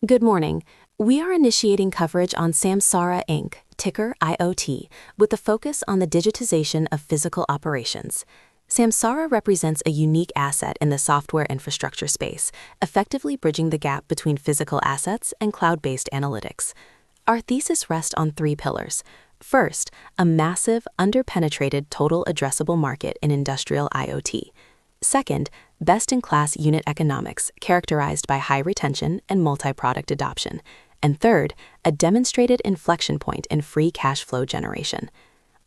Good morning. We are initiating coverage on Samsara Inc., ticker IoT, with a focus on the digitization of physical operations. Samsara represents a unique asset in the software infrastructure space, effectively bridging the gap between physical assets and cloud-based analytics. Our thesis rests on three pillars. First, a massive, underpenetrated total addressable market in industrial IoT. Second, best-in-class unit economics characterized by high retention and multi-product adoption. And third, a demonstrated inflection point in free cash flow generation.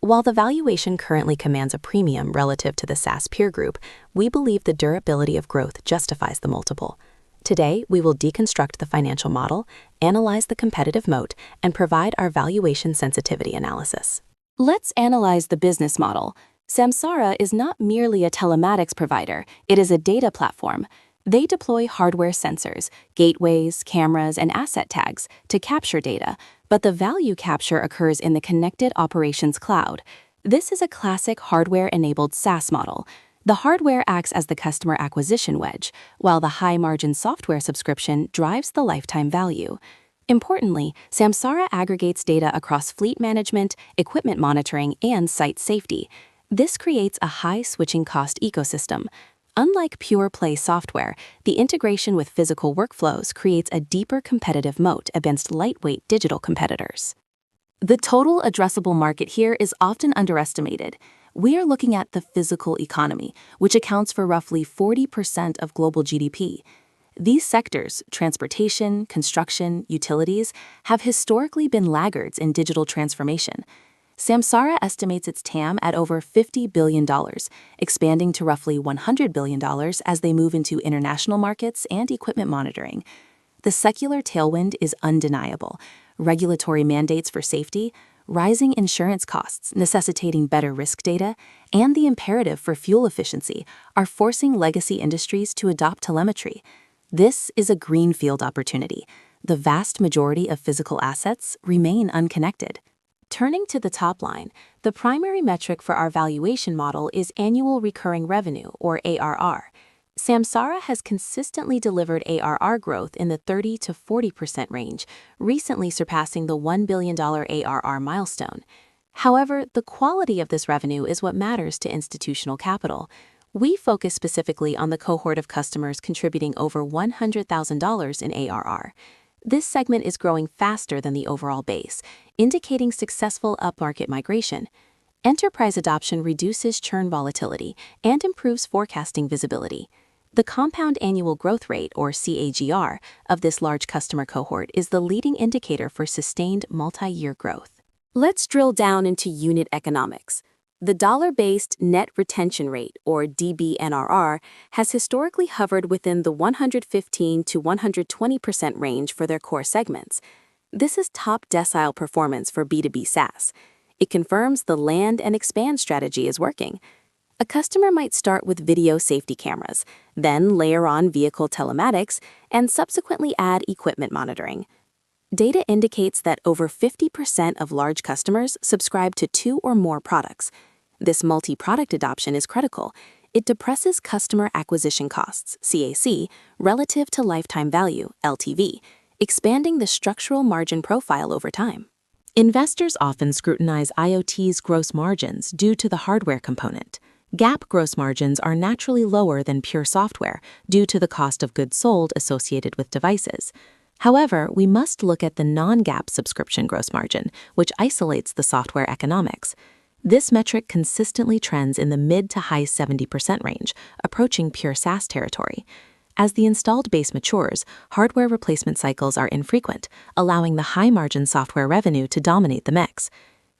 While the valuation currently commands a premium relative to the SaaS peer group, we believe the durability of growth justifies the multiple. Today, we will deconstruct the financial model, analyze the competitive moat, and provide our valuation sensitivity analysis. Let's analyze the business model. Samsara is not merely a telematics provider, it is a data platform. They deploy hardware sensors, gateways, cameras, and asset tags to capture data, but the value capture occurs in the connected operations cloud. This is a classic hardware-enabled SaaS model. The hardware acts as the customer acquisition wedge, while the high-margin software subscription drives the lifetime value. Importantly, Samsara aggregates data across fleet management, equipment monitoring, and site safety. This creates a high switching cost ecosystem. Unlike pure-play software, the integration with physical workflows creates a deeper competitive moat against lightweight digital competitors. The total addressable market here is often underestimated. We are looking at the physical economy, which accounts for roughly 40% of global GDP. These sectors, transportation, construction, utilities, have historically been laggards in digital transformation. Samsara estimates its TAM at over $50 billion, expanding to roughly $100 billion as they move into international markets and equipment monitoring. The secular tailwind is undeniable. Regulatory mandates for safety, rising insurance costs necessitating better risk data, and the imperative for fuel efficiency are forcing legacy industries to adopt telemetry. This is a greenfield opportunity. The vast majority of physical assets remain unconnected. Turning to the top line, the primary metric for our valuation model is annual recurring revenue, or ARR. Samsara has consistently delivered ARR growth in the 30 to 40% range, recently surpassing the $1 billion ARR milestone. However, the quality of this revenue is what matters to institutional capital. We focus specifically on the cohort of customers contributing over $100,000 in ARR. This segment is growing faster than the overall base, indicating successful upmarket migration. Enterprise adoption reduces churn volatility and improves forecasting visibility. The compound annual growth rate, or CAGR, of this large customer cohort is the leading indicator for sustained multi-year growth. Let's drill down into unit economics. The dollar-based net retention rate, or DBNRR, has historically hovered within the 115 to 120% range for their core segments. This is top decile performance for B2B SaaS. It confirms the land and expand strategy is working. A customer might start with video safety cameras, then layer on vehicle telematics, and subsequently add equipment monitoring. Data indicates that over 50% of large customers subscribe to 2 or more products. This multi-product adoption is critical. It depresses customer acquisition costs, CAC, relative to lifetime value, LTV, expanding the structural margin profile over time. Investors often scrutinize IoT's gross margins due to the hardware component. GAAP gross margins are naturally lower than pure software due to the cost of goods sold associated with devices. However, we must look at the non-GAAP subscription gross margin, which isolates the software economics. This metric consistently trends in the mid to high 70% range, approaching pure SaaS territory. As the installed base matures, hardware replacement cycles are infrequent, allowing the high-margin software revenue to dominate the mix.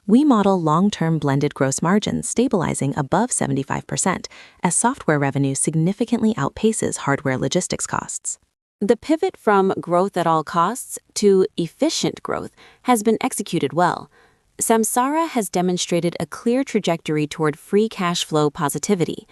We model long-term blended gross margins stabilizing above 75% as software revenue significantly outpaces hardware logistics costs. The pivot from growth at all costs to efficient growth has been executed well. Samsara has demonstrated a clear trajectory toward free cash flow positivity.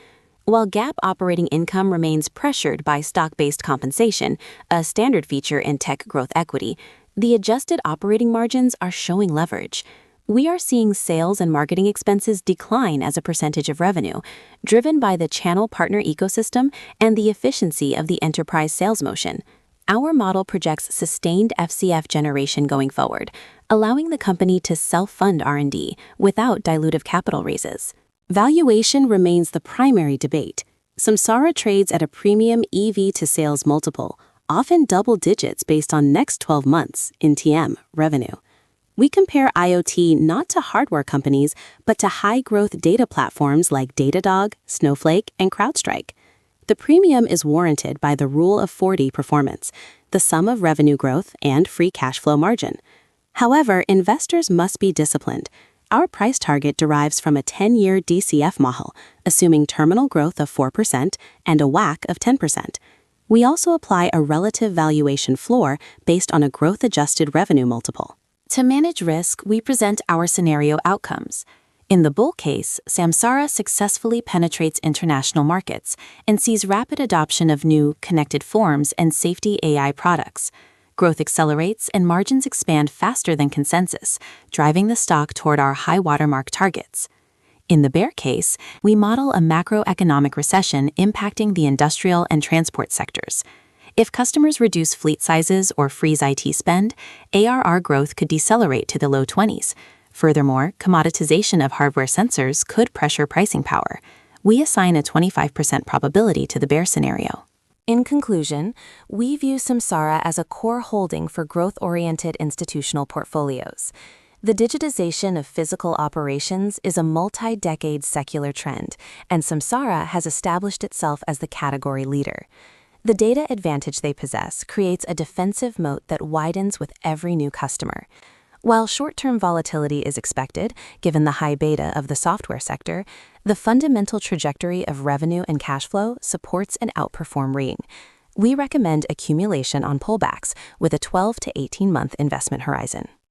While GAAP operating income remains pressured by stock-based compensation, a standard feature in tech growth equity, the adjusted operating margins are showing leverage. We are seeing sales and marketing expenses decline as a percentage of revenue, driven by the channel partner ecosystem and the efficiency of the enterprise sales motion. our model projects sustained FCF generation going forward, allowing the company to self-fund R&D without dilutive capital raises. Valuation remains the primary debate. Samsara trades at a premium EV to sales multiple, often double digits based on next 12 months in TM revenue. We compare IoT not to hardware companies, but to high-growth data platforms like Datadog, Snowflake, and CrowdStrike. The premium is warranted by the Rule of 40 performance, the sum of revenue growth and free cash flow margin. However, investors must be disciplined. Our price target derives from a 10-year DCF model, assuming terminal growth of 4% and a WACC of 10%. We also apply a relative valuation floor based on a growth-adjusted revenue multiple. To manage risk, we present our scenario outcomes. In the bull case, Samsara successfully penetrates international markets and sees rapid adoption of new, connected forms and safety AI products. Growth accelerates and margins expand faster than consensus, driving the stock toward our high watermark targets. In the bear case, we model a macroeconomic recession impacting the industrial and transport sectors. If customers reduce fleet sizes or freeze IT spend, ARR growth could decelerate to the low 20s. Furthermore, commoditization of hardware sensors could pressure pricing power. We assign a 25% probability to the bear scenario. In conclusion, we view Samsara as a core holding for growth-oriented institutional portfolios. The digitization of physical operations is a multi-decade secular trend, and Samsara has established itself as the category leader. The data advantage they possess creates a defensive moat that widens with every new customer. While short-term volatility is expected, given the high beta of the software sector, the fundamental trajectory of revenue and cash flow supports an outperform rating. We recommend accumulation on pullbacks with a 12 to 18-month investment horizon.